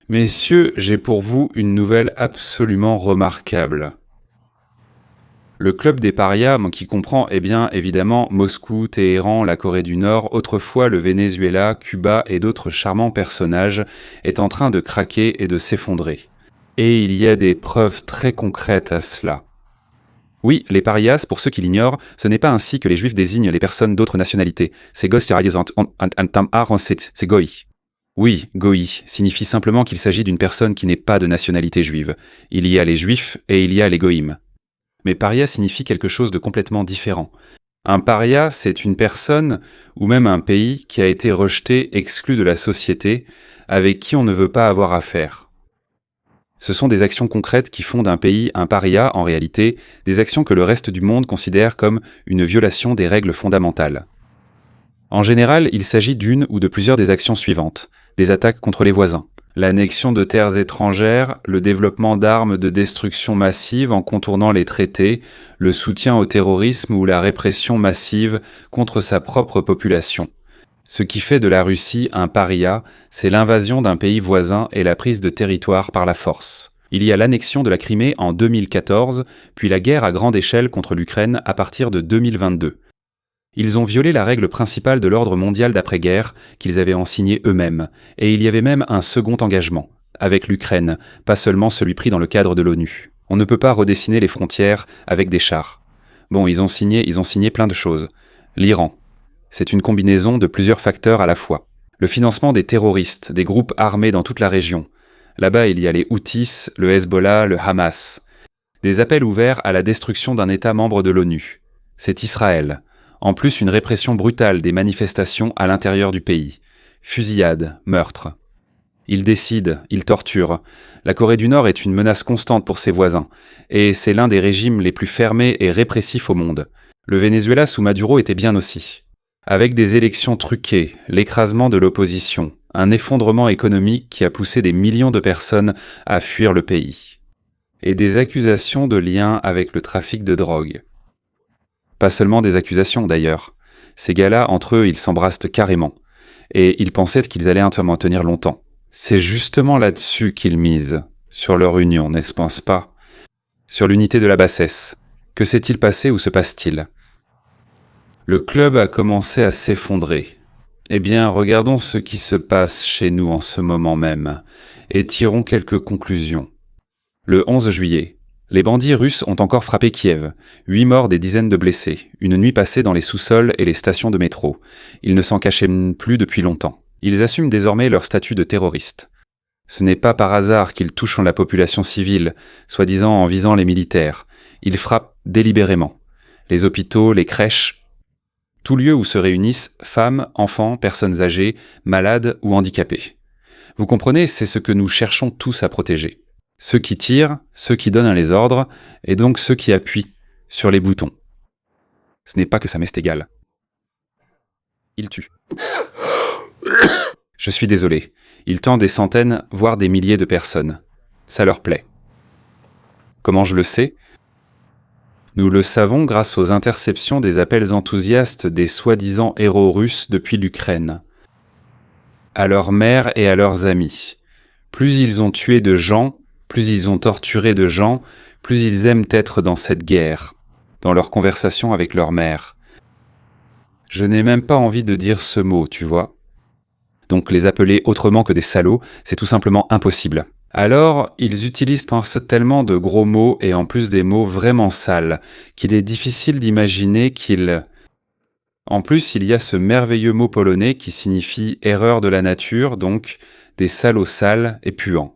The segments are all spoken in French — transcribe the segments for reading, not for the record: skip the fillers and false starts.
Messieurs, j'ai pour vous une nouvelle absolument remarquable. Le club des parias, qui comprend bien évidemment Moscou, Téhéran, la Corée du Nord, autrefois le Venezuela, Cuba et d'autres charmants personnages, est en train de craquer et de s'effondrer. Et il y a des preuves très concrètes à cela. Oui, les parias, pour ceux qui l'ignorent, ce n'est pas ainsi que les juifs désignent les personnes d'autres nationalités. C'est c'est goy. Oui, goï signifie simplement qu'il s'agit d'une personne qui n'est pas de nationalité juive. Il y a les juifs et il y a les goïms. Mais paria signifie quelque chose de complètement différent. Un paria, c'est une personne ou même un pays qui a été rejeté, exclu de la société, avec qui on ne veut pas avoir affaire. Ce sont des actions concrètes qui font d'un pays un paria, en réalité, des actions que le reste du monde considère comme une violation des règles fondamentales. En général, il s'agit d'une ou de plusieurs des actions suivantes. Des attaques contre les voisins, l'annexion de terres étrangères, le développement d'armes de destruction massive en contournant les traités, le soutien au terrorisme ou la répression massive contre sa propre population. Ce qui fait de la Russie un paria, c'est l'invasion d'un pays voisin et la prise de territoire par la force. Il y a l'annexion de la Crimée en 2014, puis la guerre à grande échelle contre l'Ukraine à partir de 2022. Ils ont violé la règle principale de l'ordre mondial d'après-guerre qu'ils avaient en signé eux-mêmes, et il y avait même un second engagement, avec l'Ukraine, pas seulement celui pris dans le cadre de l'ONU. On ne peut pas redessiner les frontières avec des chars. Bon, ils ont signé plein de choses. L'Iran. C'est une combinaison de plusieurs facteurs à la fois. Le financement des terroristes, des groupes armés dans toute la région. Là-bas, il y a les Houthis, le Hezbollah, le Hamas. Des appels ouverts à la destruction d'un État membre de l'ONU. C'est Israël. En plus, une répression brutale des manifestations à l'intérieur du pays. Fusillades, meurtres. Ils décident, ils torturent. La Corée du Nord est une menace constante pour ses voisins, et c'est l'un des régimes les plus fermés et répressifs au monde. Le Venezuela sous Maduro était bien aussi. Avec des élections truquées, l'écrasement de l'opposition, un effondrement économique qui a poussé des millions de personnes à fuir le pays. Et des accusations de lien avec le trafic de drogue. Pas seulement des accusations d'ailleurs. Ces gars-là, entre eux, ils s'embrassent carrément. Et ils pensaient qu'ils allaient en tenir longtemps. C'est justement là-dessus qu'ils misent. Sur leur union, n'est-ce pas? Sur l'unité de la bassesse. Que s'est-il passé ou se passe-t-il? Le club a commencé à s'effondrer. Eh bien, regardons ce qui se passe chez nous en ce moment même, et tirons quelques conclusions. Le 11 juillet, les bandits russes ont encore frappé Kiev. 8 morts, des dizaines de blessés. Une nuit passée dans les sous-sols et les stations de métro. Ils ne s'en cachaient plus depuis longtemps. Ils assument désormais leur statut de terroristes. Ce n'est pas par hasard qu'ils touchent la population civile, soi-disant en visant les militaires. Ils frappent délibérément. Les hôpitaux, les crèches, tout lieu où se réunissent femmes, enfants, personnes âgées, malades ou handicapés. Vous comprenez, c'est ce que nous cherchons tous à protéger. Ceux qui tirent, ceux qui donnent les ordres, et donc ceux qui appuient sur les boutons. Ce n'est pas que ça m'est égal. Ils tuent. Je suis désolé. Ils tuent des centaines, voire des milliers de personnes. Ça leur plaît. Comment je le sais ? Nous le savons grâce aux interceptions des appels enthousiastes des soi-disant héros russes depuis l'Ukraine. À leurs mères et à leurs amis. Plus ils ont tué de gens, plus ils ont torturé de gens, plus ils aiment être dans cette guerre, dans leurs conversations avec leur mère. Je n'ai même pas envie de dire ce mot, tu vois. Donc les appeler autrement que des salauds, c'est tout simplement impossible. Alors, ils utilisent tellement de gros mots et en plus des mots vraiment sales, qu'il est difficile d'imaginer qu'ils... En plus, il y a ce merveilleux mot polonais qui signifie erreur de la nature, donc des salauds sales et puants,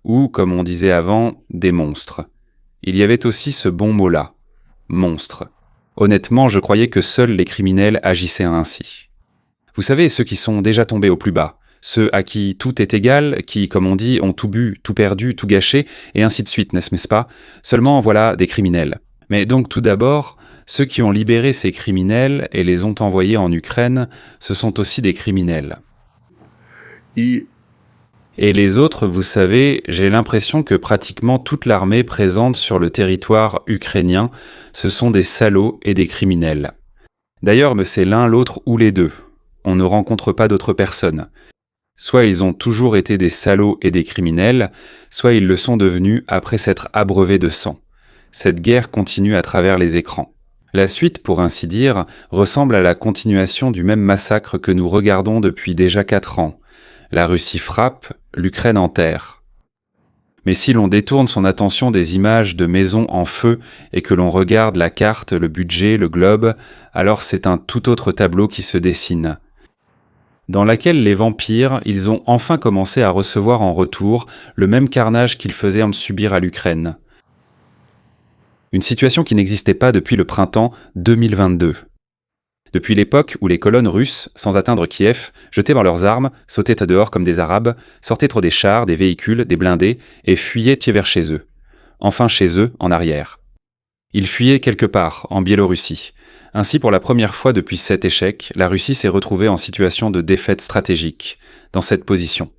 ou, comme on disait avant, des monstres. Il y avait aussi ce bon mot-là, monstre. Honnêtement, je croyais que seuls les criminels agissaient ainsi. Vous savez, ceux qui sont déjà tombés au plus bas, ceux à qui tout est égal, qui, comme on dit, ont tout bu, tout perdu, tout gâché, et ainsi de suite, n'est-ce pas? Seulement, voilà, des criminels. Mais donc, tout d'abord, ceux qui ont libéré ces criminels et les ont envoyés en Ukraine, ce sont aussi des criminels. Et les autres, vous savez, j'ai l'impression que pratiquement toute l'armée présente sur le territoire ukrainien, ce sont des salauds et des criminels. D'ailleurs, c'est l'un, l'autre ou les deux. On ne rencontre pas d'autres personnes. Soit ils ont toujours été des salauds et des criminels, soit ils le sont devenus après s'être abreuvés de sang. Cette guerre continue à travers les écrans. La suite, pour ainsi dire, ressemble à la continuation du même massacre que nous regardons depuis déjà 4 ans. La Russie frappe, l'Ukraine enterre. Mais si l'on détourne son attention des images de maisons en feu et que l'on regarde la carte, le budget, le globe, alors c'est un tout autre tableau qui se dessine, dans laquelle les vampires, ils ont enfin commencé à recevoir en retour le même carnage qu'ils faisaient en subir à l'Ukraine. Une situation qui n'existait pas depuis le printemps 2022. Depuis l'époque où les colonnes russes, sans atteindre Kiev, jetaient dans leurs armes, sautaient à dehors comme des Arabes, sortaient trop des chars, des véhicules, des blindés, et fuyaient vers chez eux. Enfin chez eux, en arrière. Ils fuyaient quelque part, en Biélorussie. Ainsi, pour la première fois depuis cet échec, la Russie s'est retrouvée en situation de défaite stratégique, dans cette position.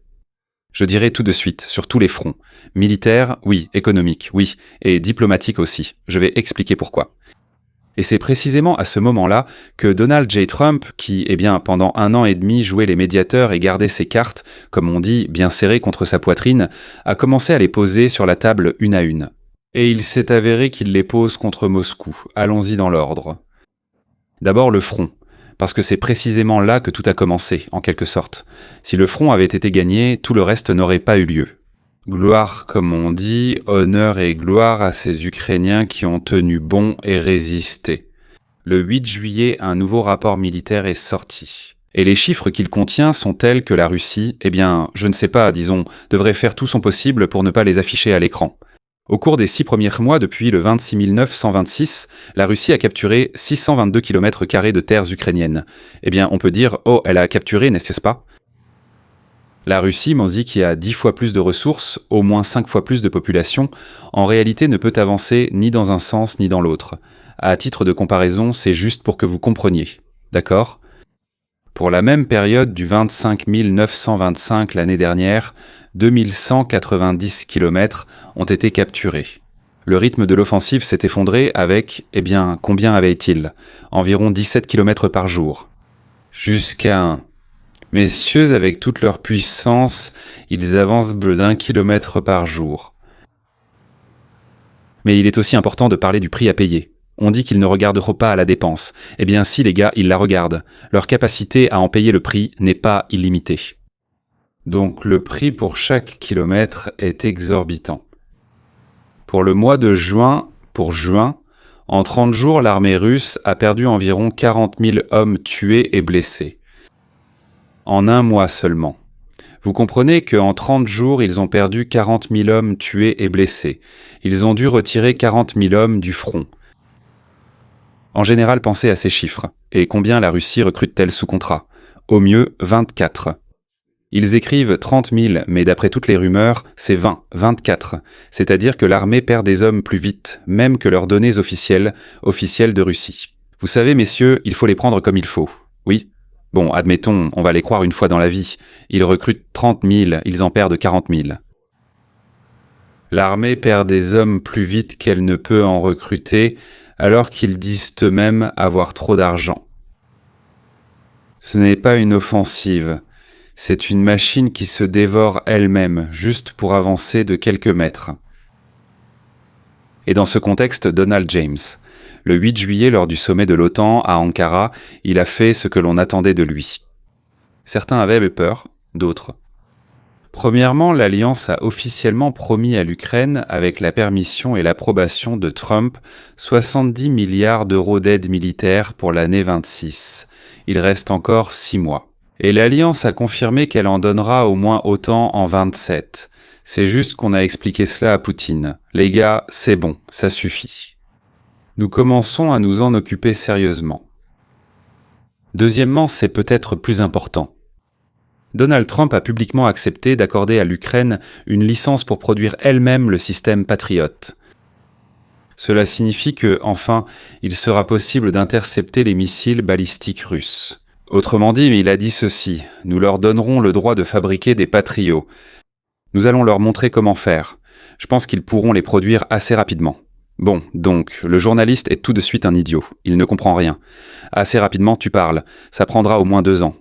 Je dirais tout de suite, sur tous les fronts. Militaire, oui, économique, oui, et diplomatique aussi. Je vais expliquer pourquoi. Et c'est précisément à ce moment-là que Donald J. Trump, qui, pendant 1 an et demi jouait les médiateurs et gardait ses cartes, comme on dit, bien serrées contre sa poitrine, a commencé à les poser sur la table une à une. Et il s'est avéré qu'il les pose contre Moscou. Allons-y dans l'ordre. D'abord le front, parce que c'est précisément là que tout a commencé, en quelque sorte. Si le front avait été gagné, tout le reste n'aurait pas eu lieu. Gloire, comme on dit, honneur et gloire à ces Ukrainiens qui ont tenu bon et résisté. Le 8 juillet, un nouveau rapport militaire est sorti. Et les chiffres qu'il contient sont tels que la Russie, je ne sais pas, disons, devrait faire tout son possible pour ne pas les afficher à l'écran. Au cours des 6 premiers mois, depuis le 26 926, la Russie a capturé 622 km² de terres ukrainiennes. On peut dire, elle a capturé, n'est-ce pas ? La Russie, Mondi, qui a 10 fois plus de ressources, au moins 5 fois plus de population, en réalité ne peut avancer ni dans un sens ni dans l'autre. À titre de comparaison, c'est juste pour que vous compreniez. D'accord ? Pour la même période du 25 925 l'année dernière, 2190 km ont été capturés. Le rythme de l'offensive s'est effondré avec, combien avait-il ? Environ 17 km par jour. Jusqu'à Messieurs, avec toute leur puissance, ils avancent d'1 kilomètre par jour. Mais il est aussi important de parler du prix à payer. On dit qu'ils ne regardent pas à la dépense. Si les gars, ils la regardent. Leur capacité à en payer le prix n'est pas illimitée. Donc le prix pour chaque kilomètre est exorbitant. Pour le mois de juin, en 30 jours, l'armée russe a perdu environ 40 000 hommes tués et blessés. En 1 mois seulement. Vous comprenez qu'en 30 jours, ils ont perdu 40 000 hommes tués et blessés. Ils ont dû retirer 40 000 hommes du front. En général, pensez à ces chiffres. Et combien la Russie recrute-t-elle sous contrat ? Au mieux, 24. Ils écrivent 30 000, mais d'après toutes les rumeurs, c'est 24. C'est-à-dire que l'armée perd des hommes plus vite, même que leurs données officielles de Russie. Vous savez, messieurs, il faut les prendre comme il faut. Oui ? Bon, admettons, on va les croire une fois dans la vie. Ils recrutent 30 000, ils en perdent 40 000. L'armée perd des hommes plus vite qu'elle ne peut en recruter, alors qu'ils disent eux-mêmes avoir trop d'argent. Ce n'est pas une offensive, c'est une machine qui se dévore elle-même, juste pour avancer de quelques mètres. Et dans ce contexte, Donald James. Le 8 juillet, lors du sommet de l'OTAN à Ankara, il a fait ce que l'on attendait de lui. Certains avaient peur, d'autres. Premièrement, l'Alliance a officiellement promis à l'Ukraine, avec la permission et l'approbation de Trump, 70 milliards d'euros d'aide militaire pour l'année 26. Il reste encore 6 mois. Et l'Alliance a confirmé qu'elle en donnera au moins autant en 27. C'est juste qu'on a expliqué cela à Poutine. Les gars, c'est bon, ça suffit. Nous commençons à nous en occuper sérieusement. Deuxièmement, c'est peut-être plus important. Donald Trump a publiquement accepté d'accorder à l'Ukraine une licence pour produire elle-même le système Patriot. Cela signifie que, enfin, il sera possible d'intercepter les missiles balistiques russes. Autrement dit, il a dit ceci, nous leur donnerons le droit de fabriquer des Patriots. Nous allons leur montrer comment faire. Je pense qu'ils pourront les produire assez rapidement. Bon, donc, le journaliste est tout de suite un idiot. Il ne comprend rien. Assez rapidement, tu parles. Ça prendra au moins 2 ans.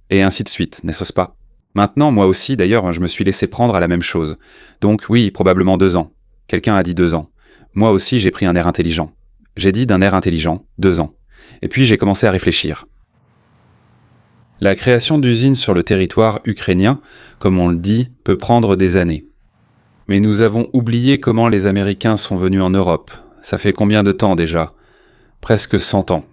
Et ainsi de suite, n'est-ce pas ? Maintenant, moi aussi, d'ailleurs, je me suis laissé prendre à la même chose. Donc oui, probablement 2 ans. Quelqu'un a dit 2 ans. Moi aussi, j'ai pris un air intelligent. J'ai dit d'un air intelligent, 2 ans. Et puis j'ai commencé à réfléchir. La création d'usines sur le territoire ukrainien, comme on le dit, peut prendre des années. Mais nous avons oublié comment les Américains sont venus en Europe. Ça fait combien de temps déjà ? Presque 100 ans.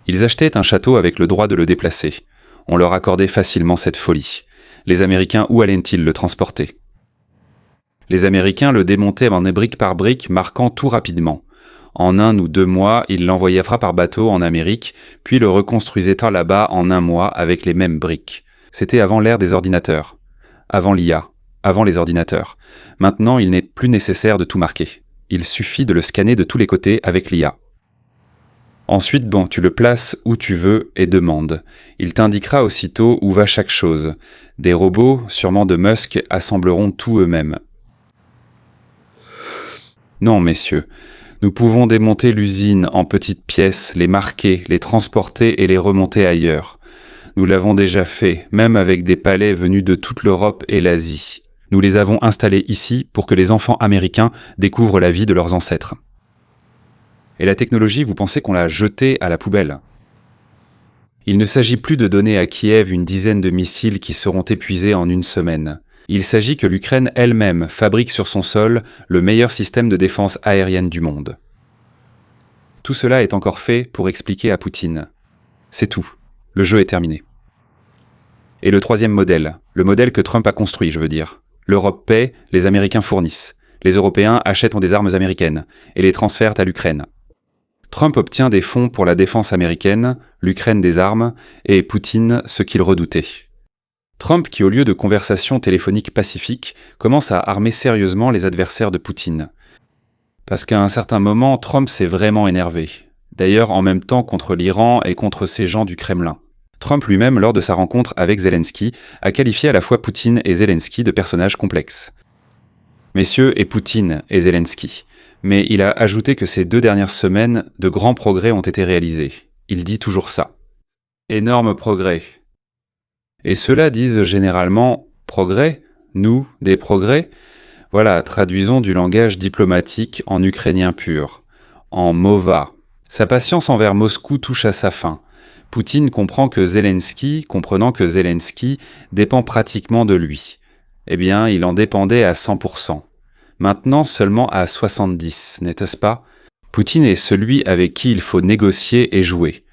Ils achetaient un château avec le droit de le déplacer. On leur accordait facilement cette folie. Les Américains, où allaient-ils le transporter ? Les Américains le démontaient en brique par brique, marquant tout rapidement. En 1 ou 2 mois, ils l'envoyaient par bateau en Amérique, puis le reconstruisaient là-bas en 1 mois avec les mêmes briques. C'était avant l'ère des ordinateurs. Avant l'IA. Avant les ordinateurs. Maintenant, il n'est plus nécessaire de tout marquer. Il suffit de le scanner de tous les côtés avec l'IA. Ensuite, tu le places où tu veux et demande. Il t'indiquera aussitôt où va chaque chose. Des robots, sûrement de Musk, assembleront tout eux-mêmes. Non, messieurs. Nous pouvons démonter l'usine en petites pièces, les marquer, les transporter et les remonter ailleurs. Nous l'avons déjà fait, même avec des palais venus de toute l'Europe et l'Asie. Nous les avons installés ici pour que les enfants américains découvrent la vie de leurs ancêtres. Et la technologie, vous pensez qu'on l'a jetée à la poubelle ? Il ne s'agit plus de donner à Kiev une dizaine de missiles qui seront épuisés en 1 semaine. Il s'agit que l'Ukraine elle-même fabrique sur son sol le meilleur système de défense aérienne du monde. Tout cela est encore fait pour expliquer à Poutine. C'est tout. Le jeu est terminé. Et le 3e modèle, le modèle que Trump a construit, je veux dire. L'Europe paie, les Américains fournissent. Les Européens achètent des armes américaines et les transfèrent à l'Ukraine. Trump obtient des fonds pour la défense américaine, l'Ukraine des armes, et Poutine ce qu'il redoutait. Trump qui, au lieu de conversations téléphoniques pacifiques, commence à armer sérieusement les adversaires de Poutine. Parce qu'à un certain moment, Trump s'est vraiment énervé. D'ailleurs, en même temps contre l'Iran et contre ces gens du Kremlin. Trump lui-même, lors de sa rencontre avec Zelensky, a qualifié à la fois Poutine et Zelensky de personnages complexes. Messieurs et Poutine et Zelensky. Mais il a ajouté que ces 2 dernières semaines, de grands progrès ont été réalisés. Il dit toujours ça. Énorme progrès. Et ceux-là disent généralement « progrès » ? Nous, des progrès ? Voilà, traduisons du langage diplomatique en ukrainien pur. En mova. Sa patience envers Moscou touche à sa fin. Poutine comprend que Zelensky, comprenant que Zelensky dépend pratiquement de lui. Eh bien, il en dépendait à 100%. Maintenant seulement à 70%, n'est-ce pas ? Poutine est celui avec qui il faut négocier et jouer.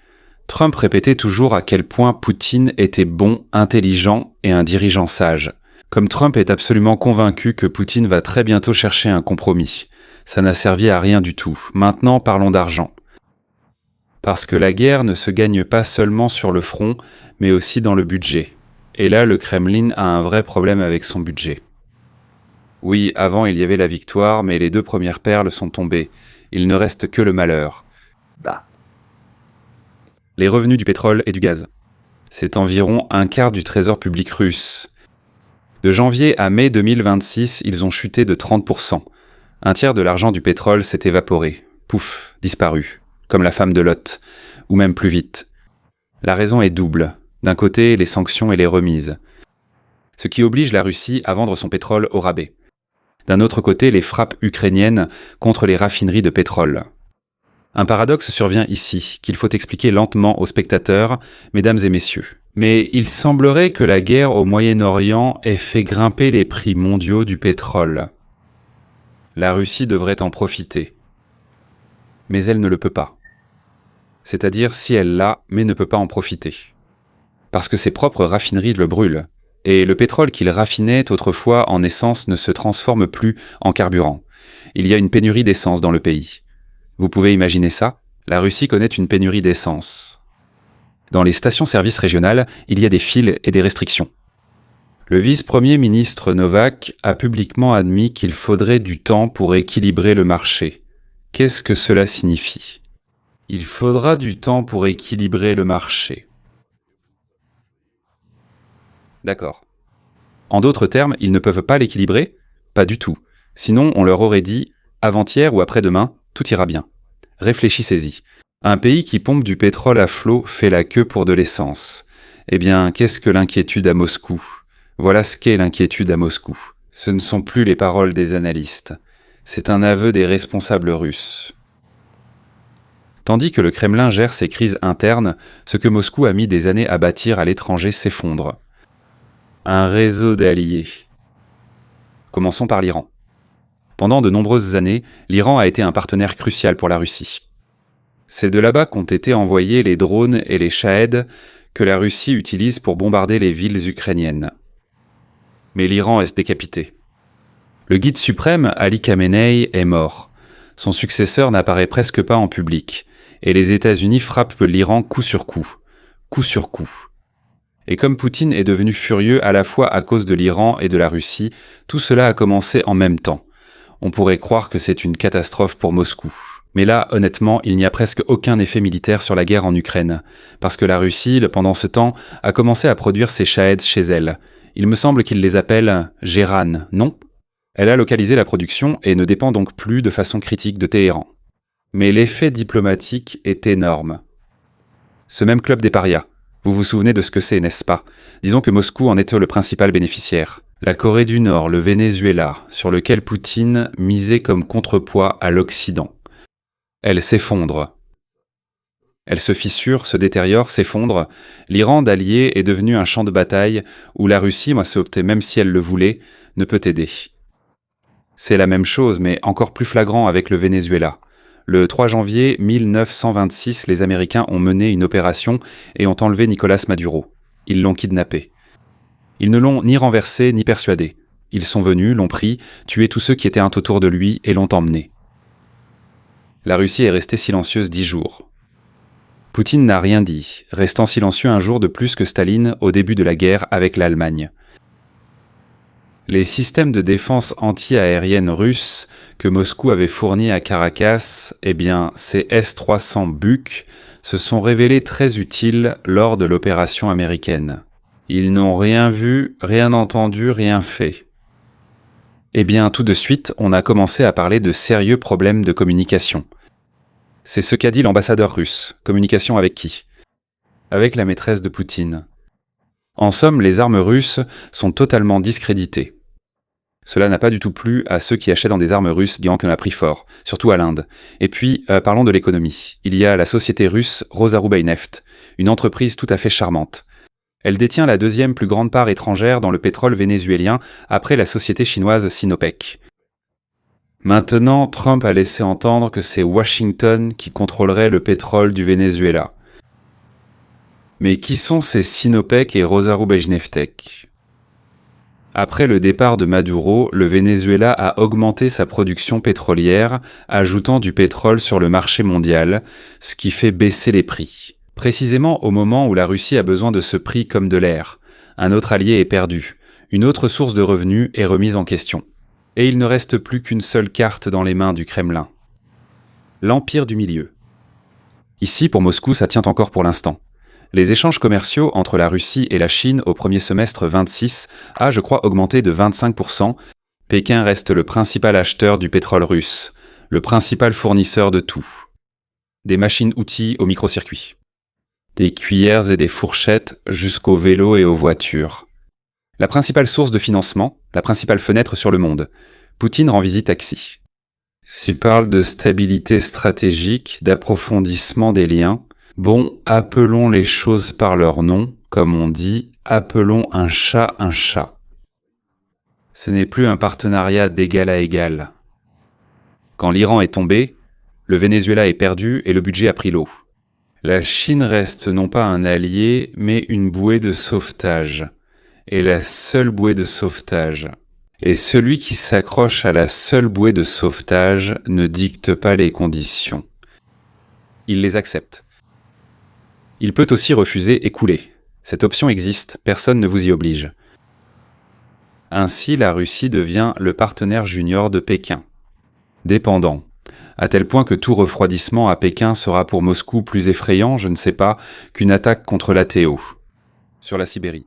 Trump répétait toujours à quel point Poutine était bon, intelligent et un dirigeant sage. Comme Trump est absolument convaincu que Poutine va très bientôt chercher un compromis. Ça n'a servi à rien du tout. Maintenant, parlons d'argent. Parce que la guerre ne se gagne pas seulement sur le front, mais aussi dans le budget. Et là, le Kremlin a un vrai problème avec son budget. Oui, avant il y avait la victoire, mais les 2 premières perles sont tombées. Il ne reste que le malheur. Les revenus du pétrole et du gaz. C'est environ 1/4 du trésor public russe. De janvier à mai 2026, ils ont chuté de 30%. 1/3 de l'argent du pétrole s'est évaporé. Pouf, disparu. Comme la femme de Lot. Ou même plus vite. La raison est double. D'un côté, les sanctions et les remises. Ce qui oblige la Russie à vendre son pétrole au rabais. D'un autre côté, les frappes ukrainiennes contre les raffineries de pétrole. Un paradoxe survient ici, qu'il faut expliquer lentement aux spectateurs, mesdames et messieurs. Mais il semblerait que la guerre au Moyen-Orient ait fait grimper les prix mondiaux du pétrole. La Russie devrait en profiter. Mais elle ne le peut pas. C'est-à-dire si elle l'a, mais ne peut pas en profiter. Parce que ses propres raffineries le brûlent. Et le pétrole qu'il raffinait autrefois en essence ne se transforme plus en carburant. Il y a une pénurie d'essence dans le pays. Vous pouvez imaginer ça ? La Russie connaît une pénurie d'essence. Dans les stations-service régionales, il y a des files et des restrictions. Le vice-premier ministre Novak a publiquement admis qu'il faudrait du temps pour équilibrer le marché. Qu'est-ce que cela signifie ? Il faudra du temps pour équilibrer le marché. D'accord. En d'autres termes, ils ne peuvent pas l'équilibrer ? Pas du tout. Sinon, on leur aurait dit « avant-hier ou après-demain, tout ira bien ». Réfléchissez-y. Un pays qui pompe du pétrole à flot fait la queue pour de l'essence. Eh bien, qu'est-ce que l'inquiétude à Moscou ? Voilà ce qu'est l'inquiétude à Moscou. Ce ne sont plus les paroles des analystes. C'est un aveu des responsables russes. Tandis que le Kremlin gère ses crises internes, ce que Moscou a mis des années à bâtir à l'étranger s'effondre. Un réseau d'alliés. Commençons par l'Iran. Pendant de nombreuses années, l'Iran a été un partenaire crucial pour la Russie. C'est de là-bas qu'ont été envoyés les drones et les Shahed que la Russie utilise pour bombarder les villes ukrainiennes. Mais l'Iran est décapité. Le guide suprême, Ali Khamenei, est mort. Son successeur n'apparaît presque pas en public, et les États-Unis frappent l'Iran coup sur coup. Coup sur coup. Et comme Poutine est devenu furieux à la fois à cause de l'Iran et de la Russie, tout cela a commencé en même temps. On pourrait croire que c'est une catastrophe pour Moscou. Mais là, honnêtement, il n'y a presque aucun effet militaire sur la guerre en Ukraine, parce que la Russie, pendant ce temps, a commencé à produire ses Shahed chez elle. Il me semble qu'il les appelle Géran, non ? Elle a localisé la production et ne dépend donc plus de façon critique de Téhéran. Mais l'effet diplomatique est énorme. Ce même club des parias, vous vous souvenez de ce que c'est, n'est-ce pas ? Disons que Moscou en est le principal bénéficiaire. La Corée du Nord, le Venezuela, sur lequel Poutine misait comme contrepoids à l'Occident. Elle s'effondre. Elle se fissure, se détériore, s'effondre. L'Iran d'alliés est devenu un champ de bataille où la Russie, même si elle le voulait, ne peut aider. C'est la même chose, mais encore plus flagrant avec le Venezuela. Le 3 janvier 1926, les Américains ont mené une opération et ont enlevé Nicolás Maduro. Ils l'ont kidnappé. Ils ne l'ont ni renversé ni persuadé. Ils sont venus, l'ont pris, tué tous ceux qui étaient un autour de lui et l'ont emmené. La Russie est restée silencieuse 10 jours. Poutine n'a rien dit, restant silencieux un jour de plus que Staline au début de la guerre avec l'Allemagne. Les systèmes de défense anti-aérienne russes que Moscou avait fournis à Caracas, ces S-300 Buk, se sont révélés très utiles lors de l'opération américaine. Ils n'ont rien vu, rien entendu, rien fait. Tout de suite, on a commencé à parler de sérieux problèmes de communication. C'est ce qu'a dit l'ambassadeur russe. Communication avec qui ? Avec la maîtresse de Poutine. En somme, les armes russes sont totalement discréditées. Cela n'a pas du tout plu à ceux qui achètent dans des armes russes, disant qu'on a pris fort, surtout à l'Inde. Et puis, parlons de l'économie. Il y a la société russe Rosarubaïneft, une entreprise tout à fait charmante. Elle détient la deuxième plus grande part étrangère dans le pétrole vénézuélien après la société chinoise Sinopec. Maintenant, Trump a laissé entendre que c'est Washington qui contrôlerait le pétrole du Venezuela. Mais qui sont ces Sinopec et Rosarubaïneft ? Après le départ de Maduro, le Venezuela a augmenté sa production pétrolière, ajoutant du pétrole sur le marché mondial, ce qui fait baisser les prix. Précisément au moment où la Russie a besoin de ce prix comme de l'air. Un autre allié est perdu. Une autre source de revenus est remise en question. Et il ne reste plus qu'une seule carte dans les mains du Kremlin. L'Empire du Milieu. Ici, pour Moscou, ça tient encore pour l'instant. Les échanges commerciaux entre la Russie et la Chine au premier semestre 26 a, je crois, augmenté de 25%. Pékin reste le principal acheteur du pétrole russe, le principal fournisseur de tout. Des machines-outils aux microcircuits. Des cuillères et des fourchettes jusqu'aux vélos et aux voitures. La principale source de financement, la principale fenêtre sur le monde. Poutine rend visite à Xi. S'il parle de stabilité stratégique, d'approfondissement des liens, bon, appelons les choses par leur nom, comme on dit, appelons un chat un chat. Ce n'est plus un partenariat d'égal à égal. Quand l'Iran est tombé, le Venezuela est perdu et le budget a pris l'eau. La Chine reste non pas un allié, mais une bouée de sauvetage. Et la seule bouée de sauvetage. Et celui qui s'accroche à la seule bouée de sauvetage ne dicte pas les conditions. Il les accepte. Il peut aussi refuser et couler. Cette option existe, personne ne vous y oblige. Ainsi, la Russie devient le partenaire junior de Pékin. Dépendant. À tel point que tout refroidissement à Pékin sera pour Moscou plus effrayant, je ne sais pas, qu'une attaque contre l'ATO. Sur la Sibérie.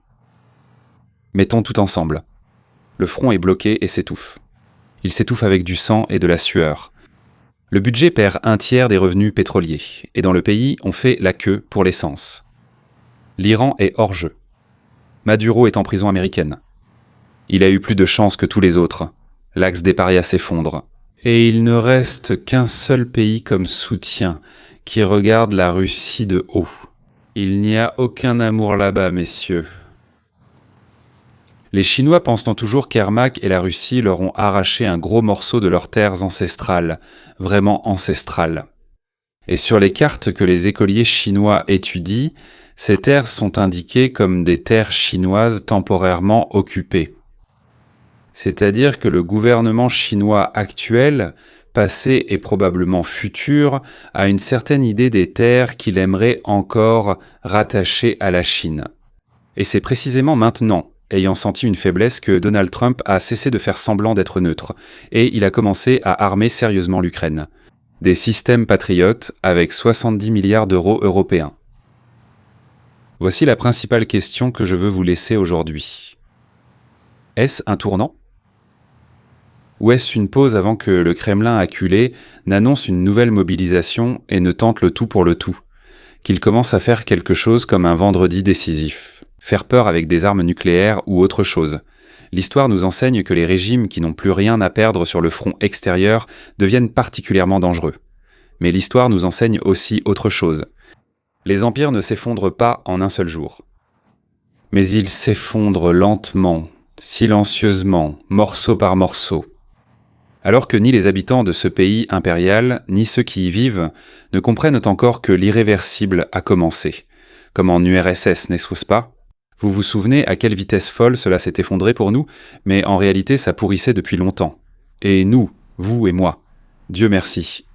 Mettons tout ensemble. Le front est bloqué et s'étouffe. Il s'étouffe avec du sang et de la sueur. Le budget perd un tiers des revenus pétroliers, et dans le pays, on fait la queue pour l'essence. L'Iran est hors jeu. Maduro est en prison américaine. Il a eu plus de chance que tous les autres. L'axe des parias s'effondre. Et il ne reste qu'un seul pays comme soutien, qui regarde la Russie de haut. Il n'y a aucun amour là-bas, messieurs. Les Chinois pensent toujours qu'Ermak et la Russie leur ont arraché un gros morceau de leurs terres ancestrales, vraiment ancestrales. Et sur les cartes que les écoliers chinois étudient, ces terres sont indiquées comme des terres chinoises temporairement occupées. C'est-à-dire que le gouvernement chinois actuel, passé et probablement futur, a une certaine idée des terres qu'il aimerait encore rattacher à la Chine. Et c'est précisément maintenant, ayant senti une faiblesse, que Donald Trump a cessé de faire semblant d'être neutre, et il a commencé à armer sérieusement l'Ukraine. Des systèmes patriotes avec 70 milliards d'euros européens. Voici la principale question que je veux vous laisser aujourd'hui. Est-ce un tournant ? Ou est-ce une pause avant que le Kremlin acculé n'annonce une nouvelle mobilisation et ne tente le tout pour le tout ? Qu'il commence à faire quelque chose comme un vendredi décisif ? Faire peur avec des armes nucléaires ou autre chose ? L'histoire nous enseigne que les régimes qui n'ont plus rien à perdre sur le front extérieur deviennent particulièrement dangereux. Mais l'histoire nous enseigne aussi autre chose. Les empires ne s'effondrent pas en un seul jour. Mais ils s'effondrent lentement, silencieusement, morceau par morceau. Alors que ni les habitants de ce pays impérial, ni ceux qui y vivent, ne comprennent encore que l'irréversible a commencé. Comme en URSS, n'est-ce pas ? Vous vous souvenez à quelle vitesse folle cela s'est effondré pour nous, mais en réalité ça pourrissait depuis longtemps. Et nous, vous et moi, Dieu merci.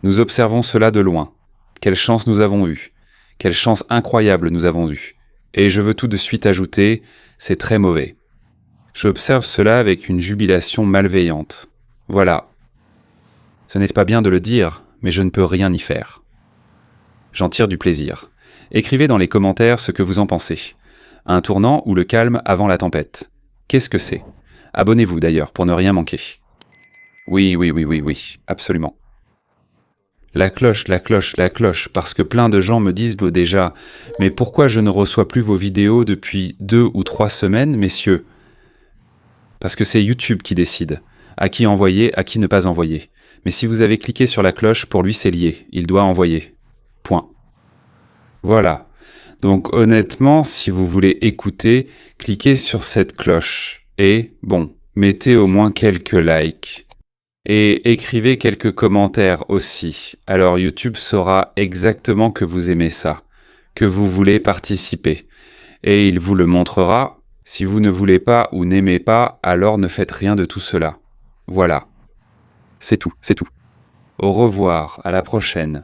Nous observons cela de loin. Quelle chance nous avons eue. Quelle chance incroyable nous avons eue. Et je veux tout de suite ajouter, c'est très mauvais. J'observe cela avec une jubilation malveillante. Voilà. Ce n'est pas bien de le dire, mais je ne peux rien y faire. J'en tire du plaisir. Écrivez dans les commentaires ce que vous en pensez. Un tournant ou le calme avant la tempête. Qu'est-ce que c'est ? Abonnez-vous d'ailleurs pour ne rien manquer. Oui, absolument. La cloche, parce que plein de gens me disent déjà « Mais pourquoi je ne reçois plus vos vidéos depuis 2 ou 3 semaines, messieurs ?» Parce que c'est YouTube qui décide. À qui envoyer, à qui ne pas envoyer. Mais si vous avez cliqué sur la cloche, pour lui c'est lié. Il doit envoyer. Point. Voilà. Donc honnêtement, si vous voulez écouter, cliquez sur cette cloche. Et, mettez au moins quelques likes. Et écrivez quelques commentaires aussi. Alors YouTube saura exactement que vous aimez ça, que vous voulez participer. Et il vous le montrera. Si vous ne voulez pas ou n'aimez pas, alors ne faites rien de tout cela. Voilà. C'est tout. Au revoir, à la prochaine.